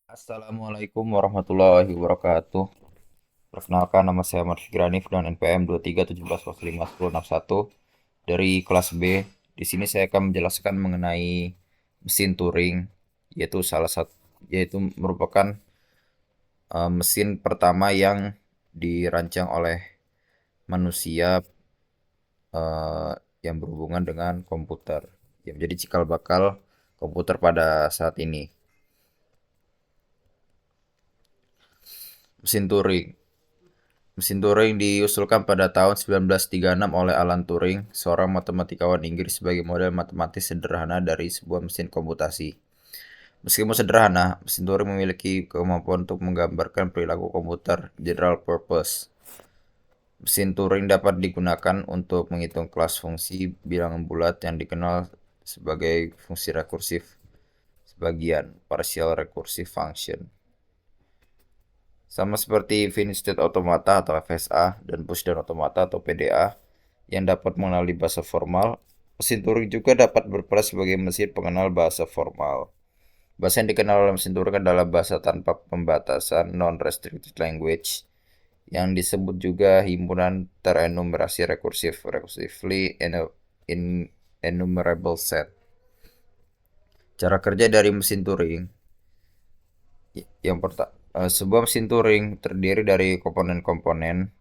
Assalamualaikum warahmatullahi wabarakatuh. Perkenalkan, nama saya Ahmad Fikrani dengan NPM 2317451061 dari kelas B. Di sini saya akan menjelaskan mengenai mesin Turing, yaitu merupakan mesin pertama yang dirancang oleh manusia, eh, yang berhubungan dengan komputer, yang menjadi cikal bakal komputer pada saat ini. Mesin Turing. Mesin Turing diusulkan pada tahun 1936 oleh Alan Turing, seorang matematikawan Inggris sebagai model matematis sederhana dari sebuah mesin komputasi. Meskipun sederhana, mesin Turing memiliki kemampuan untuk menggambarkan perilaku komputer general purpose. Mesin Turing dapat digunakan untuk menghitung kelas fungsi bilangan bulat yang dikenal sebagai fungsi rekursif sebagian, partial recursive function. Sama seperti finite state automata atau FSA dan pushdown automata atau PDA yang dapat mengenali bahasa formal, mesin Turing juga dapat berperan sebagai mesin pengenal bahasa formal. Bahasa yang dikenal oleh mesin Turing adalah bahasa tanpa pembatasan non-restricted language yang disebut juga himpunan terenumerasi rekursif (recursively enumerable set). Cara kerja dari mesin Turing yang pertama, sebuah mesin Turing terdiri dari komponen-komponen,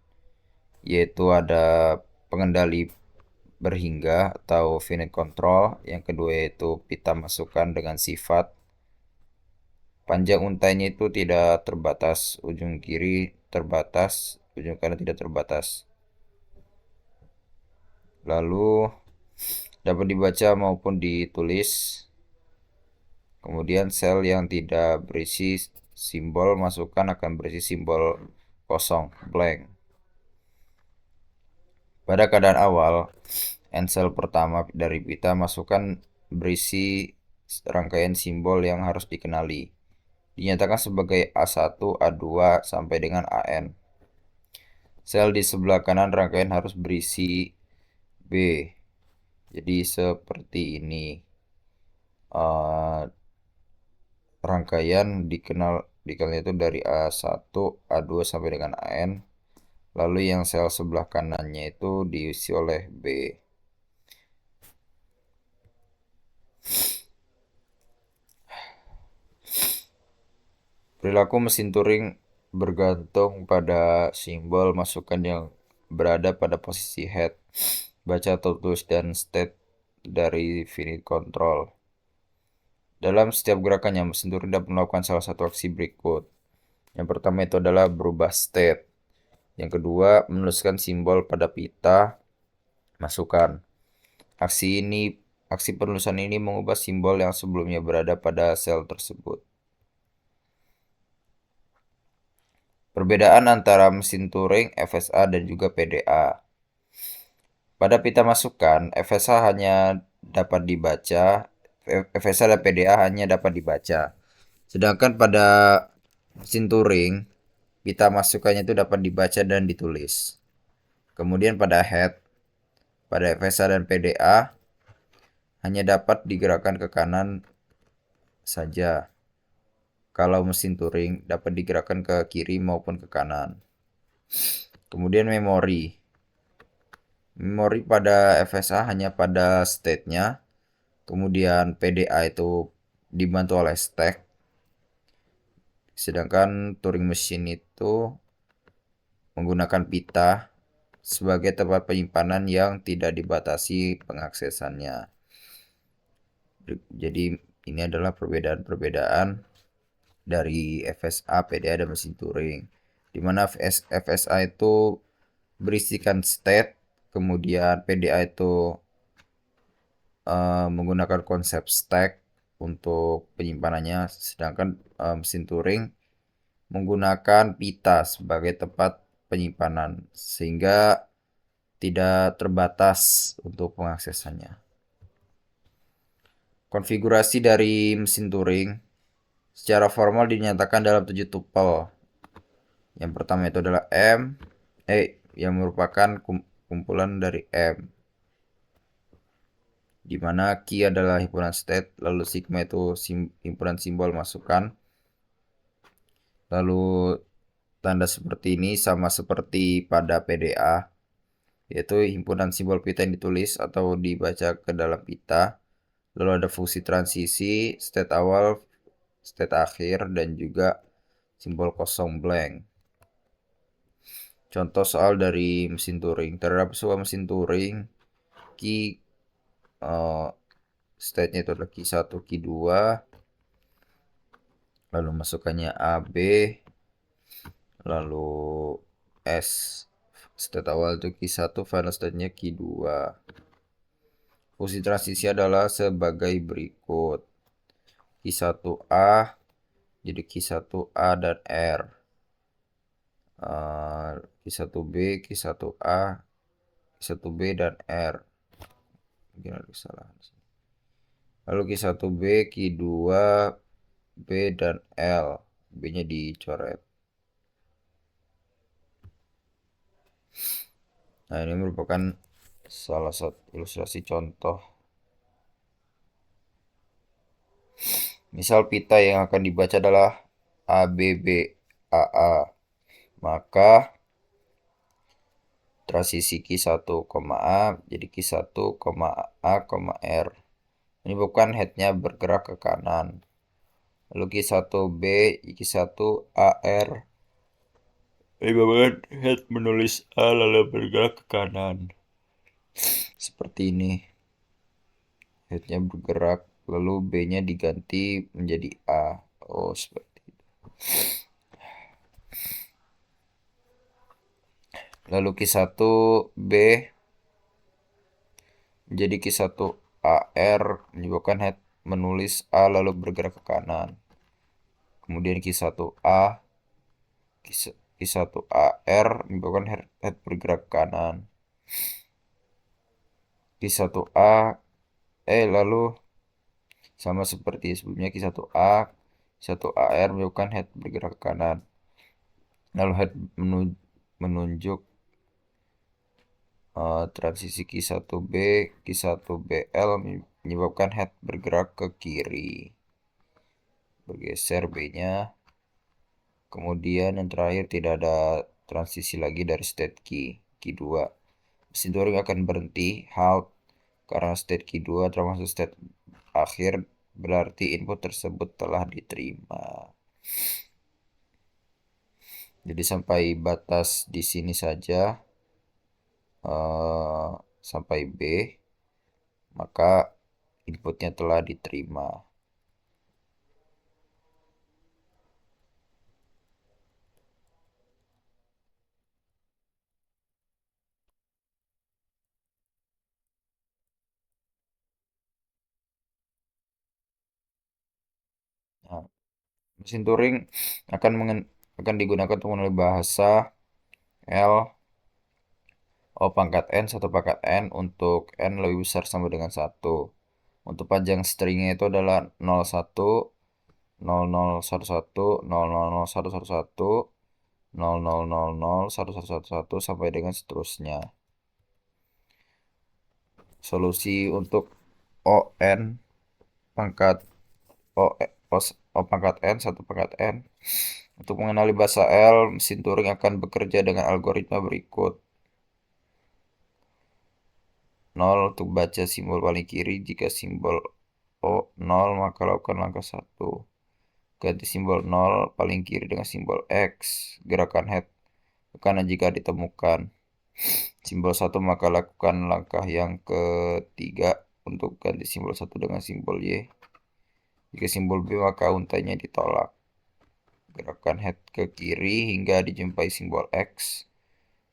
yaitu ada pengendali berhingga atau finite control, yang kedua yaitu pita masukan dengan sifat. Panjang untainya itu tidak terbatas, ujung kiri terbatas, ujung kanan tidak terbatas. Lalu dapat dibaca maupun ditulis. Kemudian sel yang tidak berisi simbol masukan akan berisi simbol kosong, blank. Pada keadaan awal, ensel pertama dari pita masukan berisi rangkaian simbol yang harus dikenali. Dinyatakan sebagai A1, A2, sampai dengan AN. Sel di sebelah kanan rangkaian harus berisi B. Jadi seperti ini. Uh, Rangkaian dikenalnya itu dari A1, A2 sampai dengan AN. Lalu yang sel sebelah kanannya itu diisi oleh B. Perilaku mesin Turing bergantung pada simbol masukan yang berada pada posisi head, baca atau tulis, dan state dari finite control. Dalam setiap gerakannya, mesin Turing dapat melakukan salah satu aksi berikut. Yang pertama itu adalah berubah state. Yang kedua, menuliskan simbol pada pita masukan. Aksi penulisan ini mengubah simbol yang sebelumnya berada pada sel tersebut. Perbedaan antara mesin Turing, FSA, dan juga PDA. Pada pita masukan, FSA hanya dapat dibaca, FSA dan PDA hanya dapat dibaca. Sedangkan pada mesin Turing, pita masukannya itu dapat dibaca dan ditulis. Kemudian pada head, pada FSA dan PDA hanya dapat digerakkan ke kanan saja. Kalau mesin Turing dapat digerakkan ke kiri maupun ke kanan. Kemudian memori. Memori pada FSA hanya pada state-nya. Kemudian PDA itu dibantu oleh stack. Sedangkan Turing Machine itu menggunakan pita sebagai tempat penyimpanan yang tidak dibatasi pengaksesannya. Jadi ini adalah perbedaan-perbedaan dari FSA, PDA, dan mesin Turing. Di mana FSA itu berisikan state, kemudian PDA itu menggunakan konsep stack untuk penyimpanannya, sedangkan mesin Turing menggunakan pita sebagai tempat penyimpanan sehingga tidak terbatas untuk pengaksesannya. Konfigurasi dari mesin Turing secara formal dinyatakan dalam 7 tupel. Yang pertama itu adalah yang merupakan kumpulan dari M, di mana key adalah himpunan state, lalu sigma itu himpunan simbol masukan, Lalu tanda seperti ini sama seperti pada PDA, yaitu himpunan simbol pita yang ditulis atau dibaca ke dalam pita. Lalu ada fungsi transisi, state awal, state akhir, dan juga simbol kosong blank. Contoh soal dari mesin Turing. Terhadap sebuah mesin Turing, key state-nya itu adalah key 1, key 2, lalu masukannya A, B, lalu S. State awal itu key 1, final state-nya key 2. Fungsi transisi adalah sebagai berikut. Key 1A jadi key 1A dan R. Key 1B, key 1A, key 1B dan R. Mungkin ada kesalahan. Lalu key 1B, key 2, B dan L. B-nya dicoret. Nah, ini merupakan salah satu ilustrasi contoh. Misal pita yang akan dibaca adalah ABBAA. Maka transisi Q1, A jadi Q1, A, R. Menyebabkan headnya bergerak ke kanan. Lalu Q1B, Q1AR. Menyebabkan head menulis A lalu bergerak ke kanan. Seperti ini. Headnya bergerak, lalu B-nya diganti menjadi A. Oh, seperti itu. Lalu Q1B menjadi Q1AR, menyebabkan head menulis A lalu bergerak ke kanan. Kemudian Q1A, Q1AR menyebabkan head bergerak ke kanan. Q1A, lalu sama seperti sebelumnya Q1A, Q1AR menyebabkan head bergerak ke kanan. Lalu head menunjuk transisi Q1B, Q1BL menyebabkan head bergerak ke kiri. Bergeser B-nya. Kemudian yang terakhir tidak ada transisi lagi dari state key, key 2. Mesin Turing akan berhenti, halt, karena state key 2 termasuk state akhir, berarti input tersebut telah diterima. Jadi sampai batas di sini saja, sampai B, maka inputnya telah diterima. Nah, mesin Turing akan digunakan untuk mengenali bahasa L O pangkat N 1 pangkat N untuk N lebih besar sama dengan 1. Untuk panjang stringnya itu adalah 01, 0011, 000111, 0000, 1111 sampai dengan seterusnya. Solusi untuk ON pangkat O, O, O pangkat N 1 pangkat N. Untuk mengenali bahasa L, mesin Turing akan bekerja dengan algoritma berikut. 0 untuk baca simbol paling kiri. Jika simbol O 0, maka lakukan langkah 1. Ganti simbol 0 paling kiri dengan simbol X. Gerakan head ke kanan jika ditemukan simbol 1, maka lakukan langkah yang ketiga untuk ganti simbol 1 dengan simbol Y. Jika simbol B, maka untainya ditolak. Gerakan head ke kiri hingga dijumpai simbol X.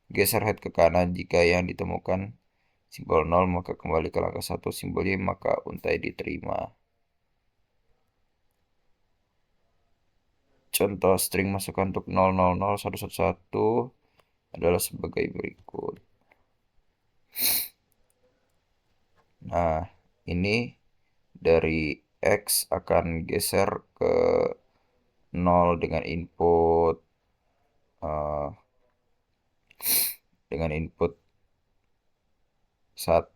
Geser head ke kanan jika yang ditemukan simbol 0, maka kembali ke langkah 1 simbol Y, maka untai diterima. Contoh string masukan untuk 000111 adalah sebagai berikut. Nah, ini dari X akan geser ke 0 dengan input uh, 0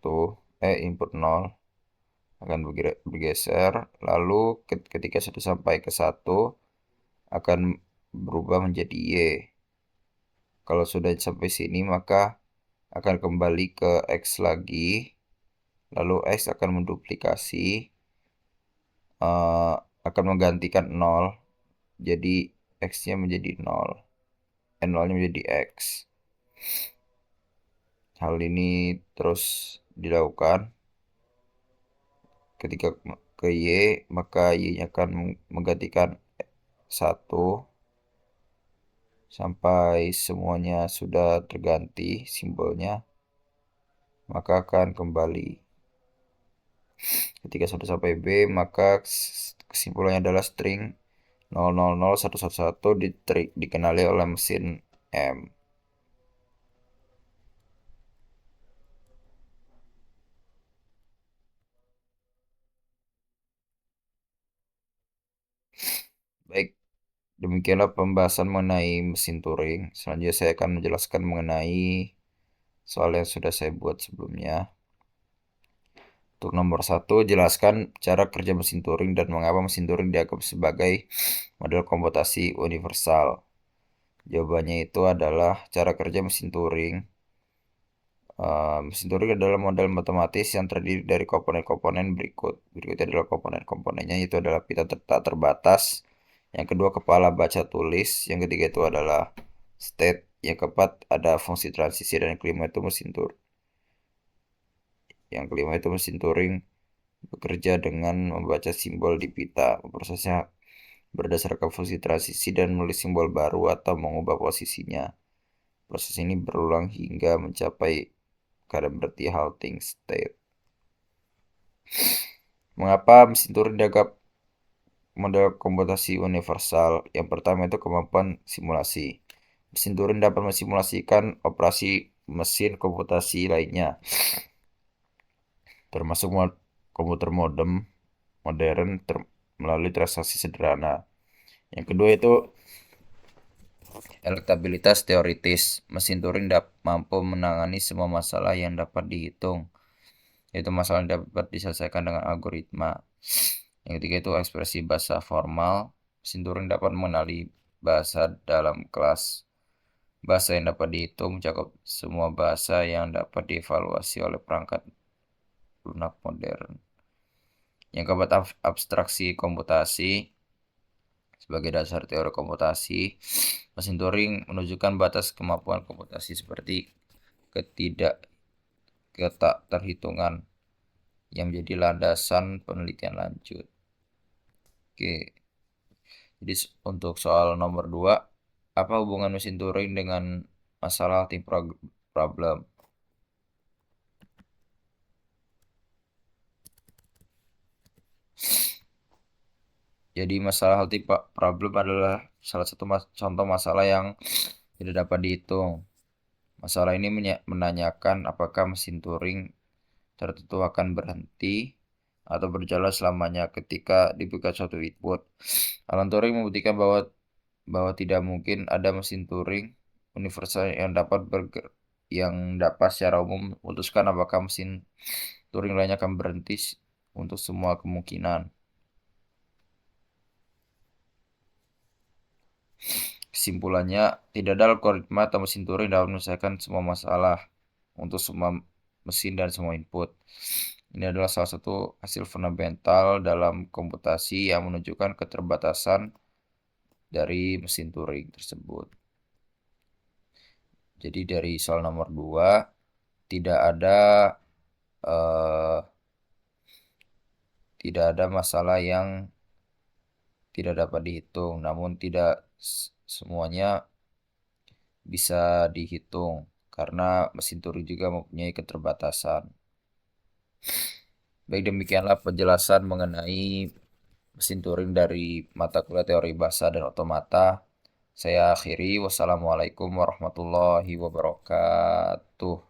akan bergeser, lalu ketika sudah sampai ke 1 akan berubah menjadi Y. Kalau sudah sampai sini maka akan kembali ke X lagi, lalu X akan menduplikasi, eh, akan menggantikan 0, jadi X-nya menjadi 0, 0-nya menjadi X. Hal ini terus dilakukan. Ketika ke Y, maka Y-nya akan menggantikan 1 sampai semuanya sudah terganti simbolnya, maka akan kembali. Ketika sudah sampai B, maka kesimpulannya adalah string 0001111 dikenali oleh mesin M. Baik, demikianlah pembahasan mengenai mesin Turing. Selanjutnya saya akan menjelaskan mengenai soal yang sudah saya buat sebelumnya. Untuk nomor 1, jelaskan cara kerja mesin Turing dan mengapa mesin Turing dianggap sebagai model komputasi universal. Jawabannya itu adalah cara kerja mesin Turing. Mesin Turing adalah model matematis yang terdiri dari komponen-komponen berikut. Berikutnya adalah komponen-komponennya, itu adalah pita tak terbatas. Yang kedua, kepala baca tulis. Yang ketiga itu adalah state. Yang keempat ada fungsi transisi, dan yang kelima itu mesin Turing. Yang kelima itu mesin Turing bekerja dengan membaca simbol di pita, memprosesnya berdasarkan fungsi transisi dan menulis simbol baru atau mengubah posisinya. Proses ini berulang hingga mencapai keadaan berarti halting state. Mengapa mesin Turing dianggap model komputasi universal? Yang pertama itu kemampuan simulasi. Mesin Turing dapat mensimulasikan operasi mesin komputasi lainnya, termasuk komputer modern melalui transaksi sederhana. Yang kedua itu elektabilitas teoritis. Mesin Turing mampu menangani semua masalah yang dapat dihitung, yaitu masalah yang dapat diselesaikan dengan algoritma. Yang ketiga itu ekspresi bahasa formal. Mesin Turing dapat mengenali bahasa dalam kelas. Bahasa yang dapat dihitung mencakup semua bahasa yang dapat dievaluasi oleh perangkat lunak modern. Yang keempat, abstraksi komputasi. Sebagai dasar teori komputasi, mesin Turing menunjukkan batas kemampuan komputasi seperti ketak terhitungan yang menjadi landasan penelitian lanjut. Oke, jadi untuk soal nomor 2, apa hubungan mesin Turing dengan masalah halting problem? Jadi masalah halting problem adalah salah satu contoh masalah yang tidak dapat dihitung. Masalah ini menanyakan apakah mesin Turing tertentu akan berhenti atau berjalan selamanya ketika diberikan suatu input. Alan Turing membuktikan bahwa tidak mungkin ada mesin Turing universal yang dapat secara umum memutuskan apakah mesin Turing lainnya akan berhenti untuk semua kemungkinan. Kesimpulannya, tidak ada algoritma atau mesin Turing dapat menyelesaikan semua masalah untuk semua mesin dan semua input. Ini adalah salah satu hasil fundamental dalam komputasi yang menunjukkan keterbatasan dari mesin Turing tersebut. Jadi dari soal nomor 2, tidak ada eh, tidak ada masalah yang tidak dapat dihitung, namun tidak semuanya bisa dihitung karena mesin Turing juga mempunyai keterbatasan. Baik, demikianlah penjelasan mengenai mesin Turing dari mata kuliah teori bahasa dan otomata. Saya akhiri. Wassalamualaikum warahmatullahi wabarakatuh.